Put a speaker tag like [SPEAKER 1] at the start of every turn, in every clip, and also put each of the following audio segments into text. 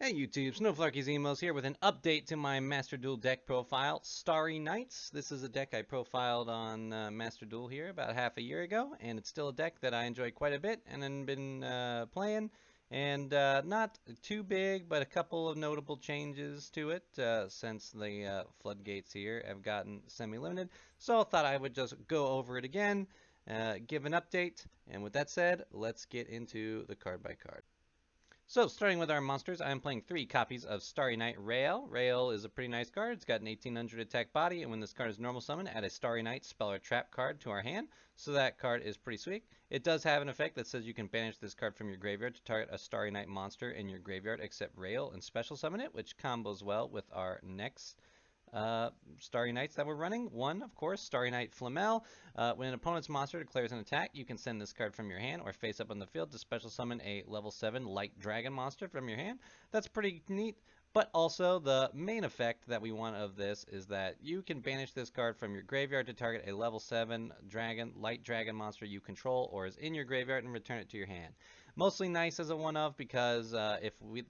[SPEAKER 1] Hey YouTube, Snowflarky's Emos here with an update to my Master Duel deck profile, Starry Knights. This is a deck I profiled on Master Duel here about half a year ago, and it's still a deck that I enjoy quite a bit and have been playing. And not too big, but a couple of notable changes to it since the floodgates here have gotten semi-limited. So I thought I would just go over it again, give an update, and with that said, let's get into the card by card. So, starting with our monsters, I am playing 3 copies of Starry Knight Rael. Rael is a pretty nice card. It's got an 1800 attack body, and when this card is normal summon, add a Starry Knight spell or trap card to our hand. So that card is pretty sweet. It does have an effect that says you can banish this card from your graveyard to target a Starry Knight monster in your graveyard except Rael and special summon it, which combos well with our next Starry Knights that we're running. One, of course, Starry Knight Flamel. When an opponent's monster declares an attack, you can send this card from your hand or face up on the field to special summon a level 7 Light Dragon monster from your hand. That's pretty neat. But also, the main effect that we want of this is that you can banish this card from your graveyard to target a level 7 Light Dragon monster you control or is in your graveyard and return it to your hand. Mostly nice as a one-of because if we,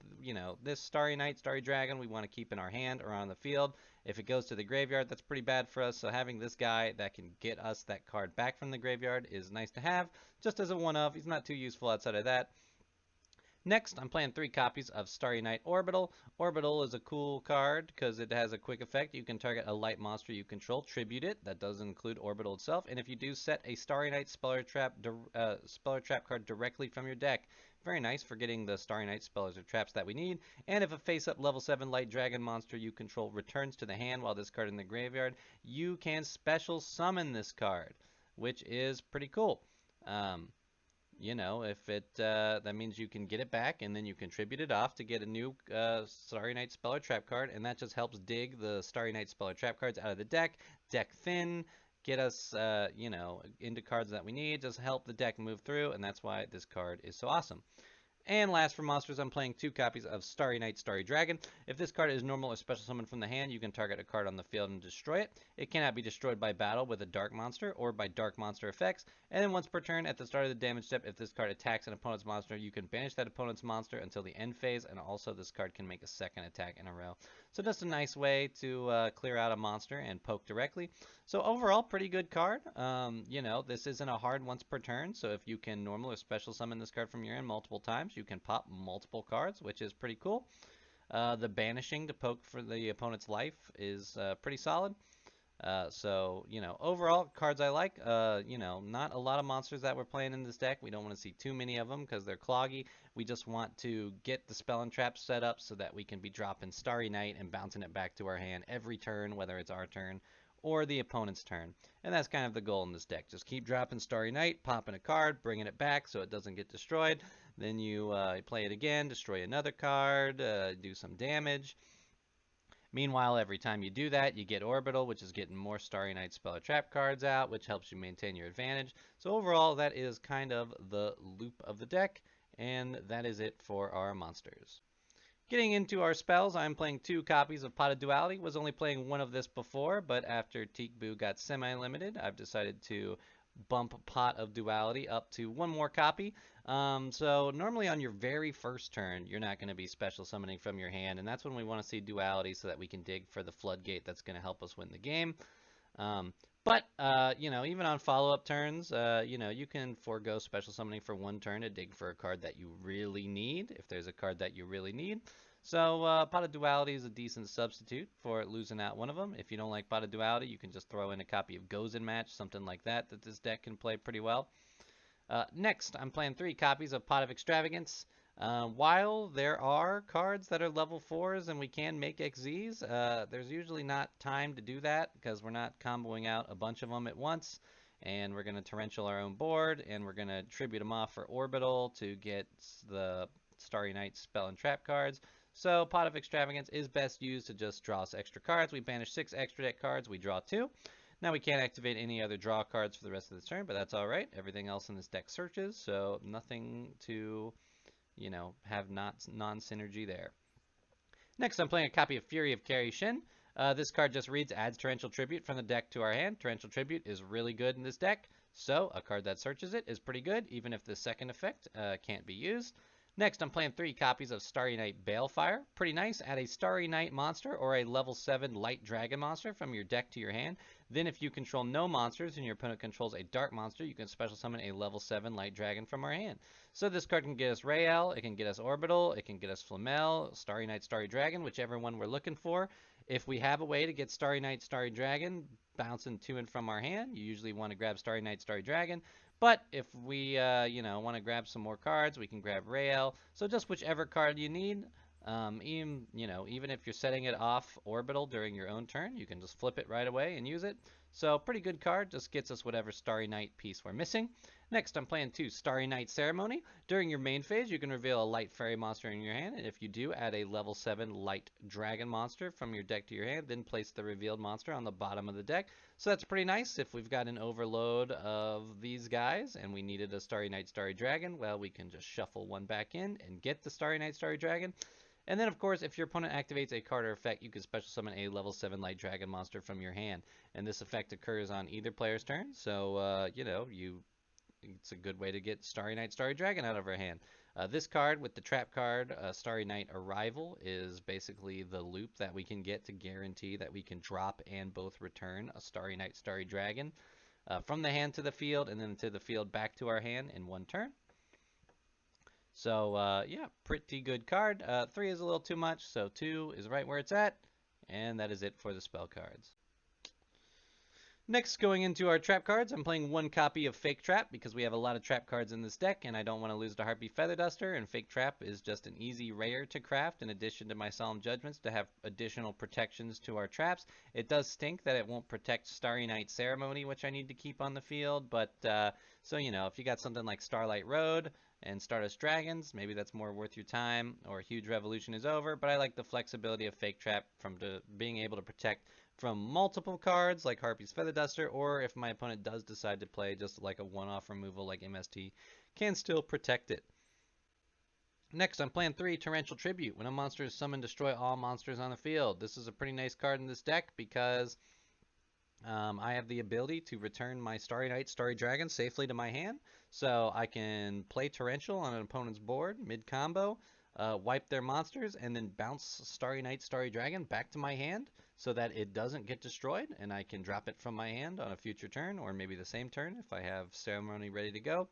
[SPEAKER 1] this Starry Knight, Starry Dragon, we want to keep in our hand or on the field. If it goes to the graveyard, that's pretty bad for us, so having this guy that can get us that card back from the graveyard is nice to have, just as a one-of. He's not too useful outside of that. Next, I'm playing 3 copies of Starry Knight Orbital. Orbital is a cool card because it has a quick effect. You can target a light monster you control, tribute it. That does include Orbital itself. And if you do, set a Starry Knight Speller Trap card directly from your deck. Very nice for getting the Starry Knight spellers or traps that we need. And if a face-up level 7 light dragon monster you control returns to the hand while this card is in the graveyard, you can special summon this card, which is pretty cool. If that means you can get it back and then you contribute it off to get a new Starry Knight Speller Trap card, and that just helps dig the Starry Knight Speller Trap cards out of the deck thin, get us, into cards that we need, just help the deck move through, and that's why this card is so awesome. And last for monsters, I'm playing 2 copies of Starry Knight, Starry Dragon. If this card is normal or special summon from the hand, you can target a card on the field and destroy it. It cannot be destroyed by battle with a dark monster or by dark monster effects. And then once per turn, at the start of the damage step, if this card attacks an opponent's monster, you can banish that opponent's monster until the end phase, and also this card can make a second attack in a row. So just a nice way to clear out a monster and poke directly. So overall, pretty good card. This isn't a hard once per turn, so if you can normal or special summon this card from your hand multiple times, you can pop multiple cards, which is pretty cool. The banishing to poke for the opponent's life is pretty solid. Overall, cards I like. Not a lot of monsters that we're playing in this deck. We don't want to see too many of them because they're cloggy. We just want to get the spell and trap set up so that we can be dropping Starry Knight and bouncing it back to our hand every turn, whether it's our turn or the opponent's turn. And that's kind of the goal in this deck. Just keep dropping Starry Knight, popping a card, bringing it back so it doesn't get destroyed. Then you play it again, destroy another card, do some damage. Meanwhile, every time you do that, you get Orbital, which is getting more Starry Knight Spell or Trap cards out, which helps you maintain your advantage. So overall, that is kind of the loop of the deck, and that is it for our monsters. Getting into our spells, I'm playing 2 copies of Pot of Duality. Was only playing one of this before, but after Teekboo got semi-limited, I've decided to bump Pot of Duality up to 1 more copy. So normally on your very first turn, you're not going to be special summoning from your hand, and that's when we want to see Duality so that we can dig for the floodgate that's going to help us win the game. Even on follow-up turns, you can forego special summoning for 1 turn to dig for a card that you really need, if there's a card that you really need. So Pot of Duality is a decent substitute for losing out one of them. If you don't like Pot of Duality, you can just throw in a copy of Gozen Match, something like that this deck can play pretty well. Next, I'm playing 3 copies of Pot of Extravagance. While there are cards that are level 4s and we can make XZs, there's usually not time to do that because we're not comboing out a bunch of them at once. And we're going to torrential our own board, and we're going to tribute them off for Orbital to get the Starry Knight spell and trap cards. So Pot of Extravagance is best used to just draw us extra cards. We banish 6 extra deck cards, we draw 2. Now we can't activate any other draw cards for the rest of the turn, but that's alright. Everything else in this deck searches, so nothing to, have non-synergy there. Next, I'm playing a copy of Fury of Carrie Shin. This card just reads, adds Torrential Tribute from the deck to our hand. Torrential Tribute is really good in this deck, so a card that searches it is pretty good, even if the second effect can't be used. Next, I'm playing 3 copies of Starry Knight Balefire. Pretty nice. Add a Starry Knight monster or a level 7 Light Dragon monster from your deck to your hand. Then if you control no monsters and your opponent controls a dark monster, you can special summon a level 7 Light Dragon from our hand. So this card can get us Rael, it can get us Orbital, it can get us Flamel, Starry Knight, Starry Dragon, whichever one we're looking for. If we have a way to get Starry Knight, Starry Dragon bouncing to and from our hand, you usually want to grab Starry Knight, Starry Dragon. But if we, want to grab some more cards, we can grab Rael. So just whichever card you need. Even if you're setting it off orbital during your own turn, you can just flip it right away and use it. So pretty good card, just gets us whatever Starry Knight piece we're missing. Next, I'm playing 2 Starry Knight Ceremony. During your main phase, you can reveal a light fairy monster in your hand, and if you do, add a level 7 light dragon monster from your deck to your hand, then place the revealed monster on the bottom of the deck. So that's pretty nice. If we've got an overload of these guys and we needed a Starry Knight, Starry Dragon, well, we can just shuffle one back in and get the Starry Knight, Starry Dragon. And then, of course, if your opponent activates a card or effect, you can special summon a level 7 Light Dragon monster from your hand. And this effect occurs on either player's turn, so, it's a good way to get Starry Knight, Starry Dragon out of our hand. This card with the trap card, Starry Knight Arrival, is basically the loop that we can get to guarantee that we can drop and both return a Starry Knight, Starry Dragon from the hand to the field and then to the field back to our hand in one turn. So, yeah, pretty good card. 3 is a little too much, so 2 is right where it's at. And that is it for the spell cards. Next, going into our trap cards, I'm playing 1 copy of Fake Trap because we have a lot of trap cards in this deck and I don't want to lose to Harpy Feather Duster, and Fake Trap is just an easy rare to craft in addition to my Solemn Judgments to have additional protections to our traps. It does stink that it won't protect Starry Night Ceremony, which I need to keep on the field, but so if you got something like Starlight Road and Stardust Dragons, maybe that's more worth your time, or Huge Revolution is over, but I like the flexibility of Fake Trap from being able to protect from multiple cards like Harpy's Feather Duster, or if my opponent does decide to play just like a one-off removal like MST, can still protect it. Next, I'm playing 3 Torrential Tribute. When a monster is summoned, destroy all monsters on the field. This is a pretty nice card in this deck because I have the ability to return my Starry Knight, Starry Dragon safely to my hand. So I can play Torrential on an opponent's board mid-combo, wipe their monsters, and then bounce Starry Knight, Starry Dragon back to my hand so that it doesn't get destroyed, and I can drop it from my hand on a future turn, or maybe the same turn if I have Ceremony ready to go.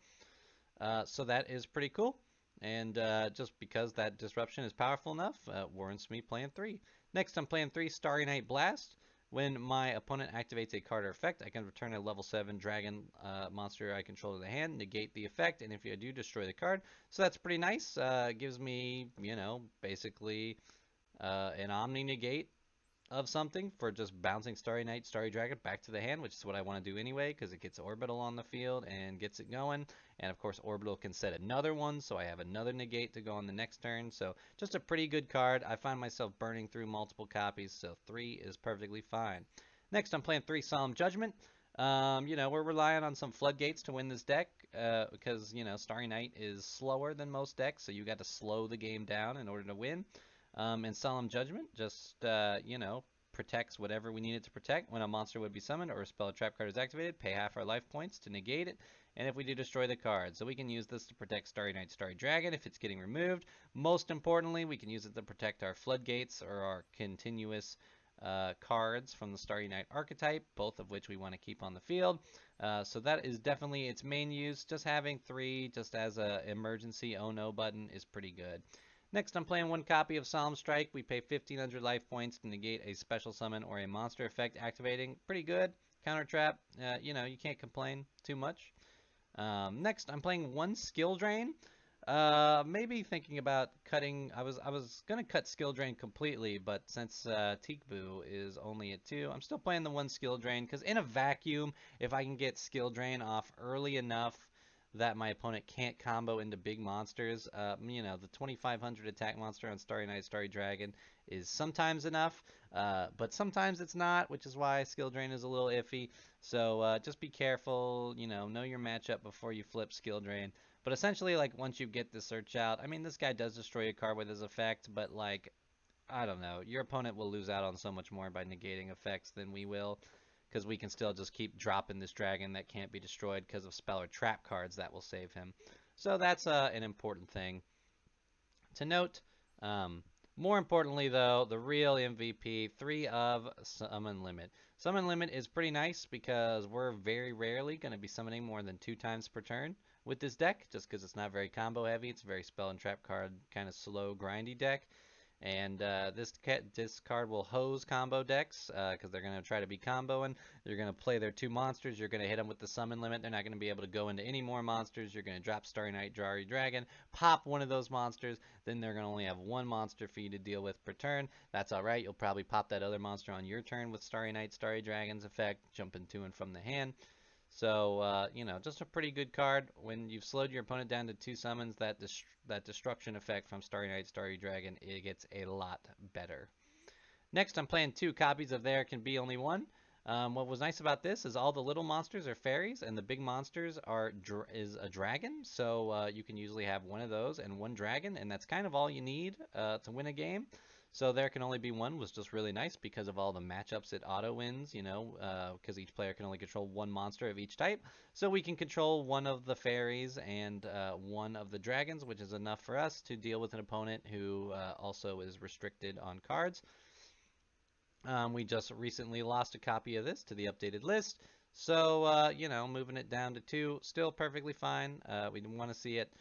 [SPEAKER 1] So that is pretty cool. And just because that disruption is powerful enough, warrants me playing 3. Next, I'm playing 3 Starry Night Blast. When my opponent activates a card or effect, I can return a level 7 dragon monster I control to the hand, negate the effect, and if I do, destroy the card. So that's pretty nice. Gives me, basically an Omni negate of something for just bouncing Starry Knight, Starry Dragon back to the hand, which is what I want to do anyway because it gets Orbital on the field and gets it going. And of course, Orbital can set another one, so I have another negate to go on the next turn. So just a pretty good card. I find myself burning through multiple copies, so 3 is perfectly fine. Next, I'm playing 3 Solemn Judgment. We're relying on some floodgates to win this deck because, Starry Knight is slower than most decks, so you got to slow the game down in order to win. And Solemn Judgment just, protects whatever we need it to protect. When a monster would be summoned or a spell or trap card is activated, pay half our life points to negate it, and if we do, destroy the card. So we can use this to protect Starry Knight, Starry Dragon if it's getting removed. Most importantly, we can use it to protect our floodgates or our continuous cards from the Starry Knight archetype, both of which we want to keep on the field. So that is definitely its main use. Just having 3 just as a emergency oh no button is pretty good. Next, I'm playing 1 copy of Solemn Strike. We pay 1,500 life points to negate a special summon or a monster effect activating. Pretty good. Counter trap, you can't complain too much. Next, I'm playing 1 Skill Drain. Maybe thinking about cutting. I was gonna cut Skill Drain completely, but since Teekboo is only at 2, I'm still playing the 1 Skill Drain because in a vacuum, if I can get Skill Drain off early enough that my opponent can't combo into big monsters. The 2,500 attack monster on Starry Knight, Starry Dragon is sometimes enough, but sometimes it's not, which is why Skill Drain is a little iffy. So just be careful, know your matchup before you flip Skill Drain. But essentially, like, once you get the search out, I mean, this guy does destroy a card with his effect, but, like, I don't know. Your opponent will lose out on so much more by negating effects than we will, because we can still just keep dropping this dragon that can't be destroyed because of spell or trap cards that will save him. So that's an important thing. to note. Um, More importantly, though, the real MVP, 3 of Summon Limit. Summon Limit is pretty nice because we're very rarely going to be summoning more than 2 times per turn with this deck, just because it's not very combo heavy. It's a very spell and trap card, kind of slow, grindy deck. And this card will hose combo decks because they're going to try to be comboing. You're going to play their 2 monsters. You're going to hit them with the summon limit. They're not going to be able to go into any more monsters. You're going to drop Starry Knight, Starry Dragon, pop one of those monsters. Then they're going to only have 1 monster for you to deal with per turn. That's all right. You'll probably pop that other monster on your turn with Starry Knight, Starry Dragon's effect, jumping to and from the hand. So, just a pretty good card. When you've slowed your opponent down to 2 summons, that destruction effect from Starry Knight, Starry Dragon, it gets a lot better. Next, I'm playing 2 copies of There Can Be Only One. What was nice about this is all the little monsters are fairies, and the big monsters is a dragon. So you can usually have one of those and 1 dragon, and that's kind of all you need to win a game. So There Can Only Be One was just really nice because of all the matchups it auto wins, because each player can only control 1 monster of each type. So we can control 1 of the fairies and 1 of the dragons, which is enough for us to deal with an opponent who also is restricted on cards. We just recently lost a copy of this to the updated list. So, moving it down to 2, still perfectly fine. We didn't want to see it.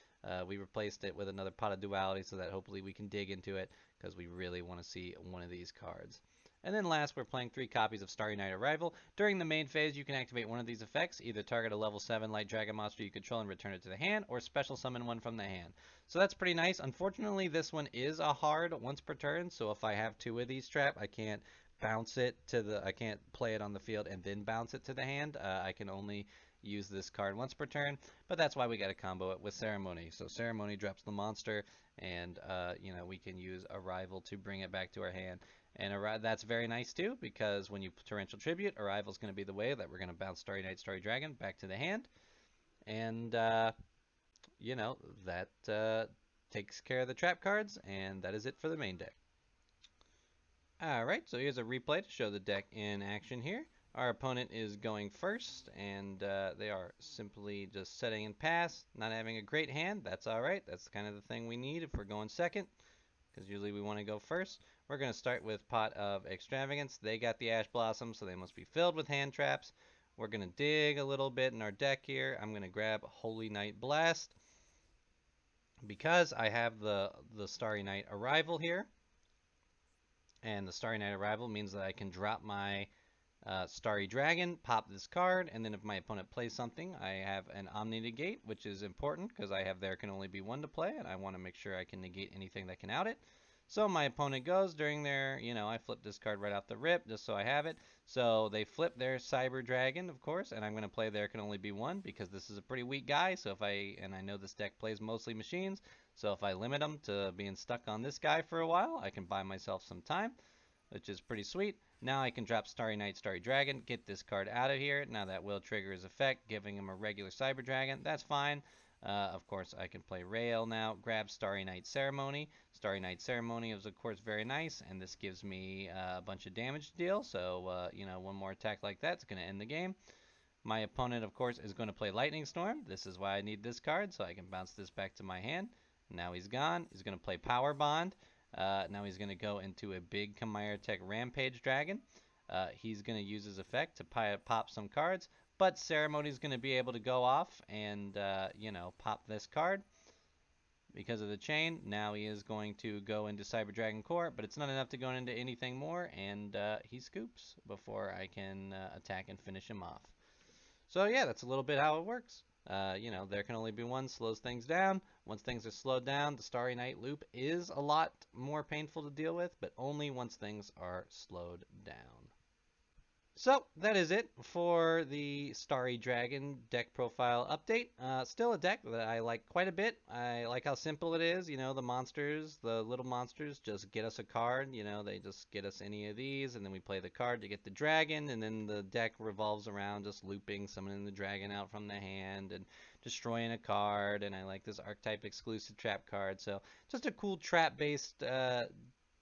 [SPEAKER 1] We replaced it with another pot of duality so that hopefully we can dig into it because we really want to see one of these cards. And then last, we're playing 3 copies of Starry Knight Arrival. During the main phase, you can activate one of these effects, either target a level 7 light dragon monster you control and return it to the hand, or special summon one from the hand. So that's pretty nice. Unfortunately, this one is a hard once per turn, so if I have 2 of these trapped, I can't I can't play it on the field and then bounce it to the hand. I can only use this card once per turn, but that's why we got to combo it with Ceremony. So Ceremony drops the monster, and we can use Arrival to bring it back to our hand. And that's very nice too, because when you Torrential Tribute, Arrival is going to be the way that we're going to bounce Starry Knight, Starry Dragon back to the hand, and that takes care of the trap cards, and that is it for the main deck. Alright, so here's a replay to show the deck in action here. Our opponent is going first, and they are simply just setting in pass, not having a great hand. That's alright. That's kind of the thing we need if we're going second, because usually we want to go first. We're going to start with Pot of Extravagance. They got the Ash Blossom, so they must be filled with hand traps. We're going to dig a little bit in our deck here. I'm going to grab Holy Night Blast, because I have the Starry Night Arrival here. And the Starry Night Arrival means that I can drop my Starry Dragon, pop this card, and then if my opponent plays something, I have an Omni Negate, which is important because I have There Can Only Be One to play, and I want to make sure I can negate anything that can out it. So my opponent goes during their, I flip this card right off the rip just so I have it. So they flip their Cyber Dragon, of course, and I'm going to play There Can Only Be One because this is a pretty weak guy. So and I know this deck plays mostly machines, so if I limit them to being stuck on this guy for a while, I can buy myself some time, which is pretty sweet. Now I can drop Starry Knight, Starry Dragon, get this card out of here. Now that will trigger his effect, giving him a regular Cyber Dragon. That's fine. Of course, I can play Rail now, grab Starry Night Ceremony. Starry Night Ceremony is, of course, very nice, and this gives me a bunch of damage to deal. So, one more attack like that's going to end the game. My opponent, of course, is going to play Lightning Storm. This is why I need this card, so I can bounce this back to my hand. Now he's gone. He's going to play Power Bond. Now he's going to go into a big Chimera Tech Rampage Dragon. He's going to use his effect to pop some cards, but Ceremony's going to be able to go off and, pop this card because of the chain. Now he is going to go into Cyber Dragon Core, but it's not enough to go into anything more, and he scoops before I can attack and finish him off. So yeah, that's a little bit how it works. There Can Only Be One slows things down. Once things are slowed down, the Starry Night loop is a lot more painful to deal with, but only once things are slowed down. So that is it for the Starry Dragon deck profile update. Still a deck that I like quite a bit. I like how simple it is. The little monsters just get us a card. They just get us any of these, and then we play the card to get the dragon, and then the deck revolves around just looping, summoning the dragon out from the hand, and destroying a card. And I like this archetype exclusive trap card. So just a cool trap-based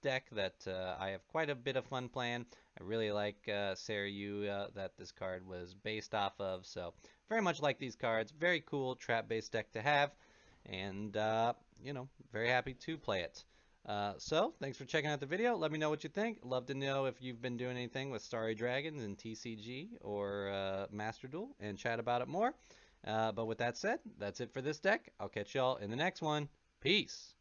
[SPEAKER 1] deck that I have quite a bit of fun playing. I really like Yugioh that this card was based off of, so very much like these cards. Very cool trap-based deck to have, and you know, very happy to play it. So, thanks for checking out the video. Let me know what you think. Love to know if you've been doing anything with Starry Dragons and TCG or Master Duel and chat about it more. But with that said, that's it for this deck. I'll catch y'all in the next one. Peace.